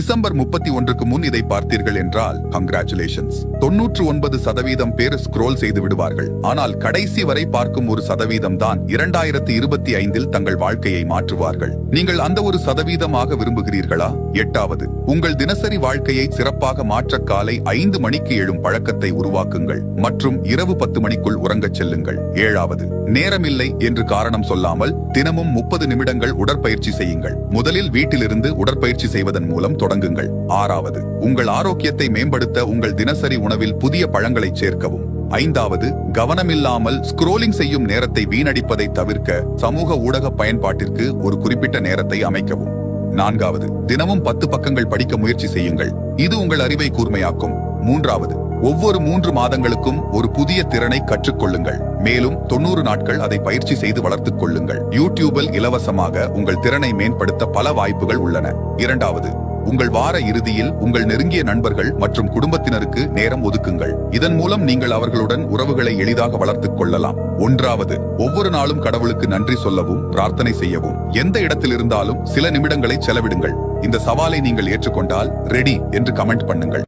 December 31க்கு முன் இதை பார்த்தீர்கள் என்றால் கங்க்ராச்சுலேஷன்ஸ். 99% பேர் ஸ்க்ரோல் செய்து விடுவார்கள். ஆனால் கடைசி வரை பார்க்கும் 1% தான் 2025இல் தங்கள் வாழ்க்கையை மாற்றுவார்கள். நீங்கள் அந்த 1% விரும்புகிறீர்களா? 8வது, உங்கள் தினசரி வாழ்க்கையை சிறப்பாக மாற்ற காலை 5 மணிக்கு எழும் பழக்கத்தை உருவாக்குங்கள் மற்றும் இரவு 10 மணிக்குள் உறங்கச் செல்லுங்கள். 7வது, நேரமில்லை என்று காரணம் சொல்லாமல் தினமும் 30 நிமிடங்கள் உடற்பயிற்சி செய்யுங்கள். முதலில் வீட்டிலிருந்து உடற்பயிற்சி செய்வதன் மூலம் தொடங்குங்கள். 6வது, உங்கள் ஆரோக்கியத்தை மேம்படுத்த உங்கள் தினசரி உணவில் புதிய பழங்களை சேர்க்கவும். 5வது, கவனமில்லாமல் ஸ்க்ரோலிங் செய்யும் நேரத்தை வீணடிப்பதை தவிர்க்க சமூக ஊடக பயன்பாட்டிற்கு ஒரு குறிப்பிட்ட நேரத்தை அமைக்கவும். 4வது, தினமும் 10 பக்கங்கள் படிக்க முயற்சி செய்யுங்கள். இது உங்கள் அறிவை கூர்மையாக்கும். 3வது, ஒவ்வொரு 3 மாதங்களுக்கும் ஒரு புதிய திறனை கற்றுக்கொள்ளுங்கள். மேலும் 90 நாட்கள் அதை பயிற்சி செய்து வளர்த்துக் கொள்ளுங்கள். யூடியூபில் இலவசமாக உங்கள் திறனை மேம்படுத்த பல வாய்ப்புகள் உள்ளன. 2வது, உங்கள் வார இறுதியில் உங்கள் நெருங்கிய நண்பர்கள் மற்றும் குடும்பத்தினருக்கு நேரம் ஒதுக்குங்கள். இதன் மூலம் நீங்கள் அவர்களுடன் உறவுகளை எளிதாக வளர்த்துக் கொள்ளலாம். 1வது, ஒவ்வொரு நாளும் கடவுளுக்கு நன்றி சொல்லவும் பிரார்த்தனை செய்யவும். எந்த இடத்தில் இருந்தாலும் சில நிமிடங்களை செலவிடுங்கள். இந்த சவாலை நீங்கள் ஏற்றுக்கொண்டால் ரெடி என்று கமெண்ட் பண்ணுங்கள்.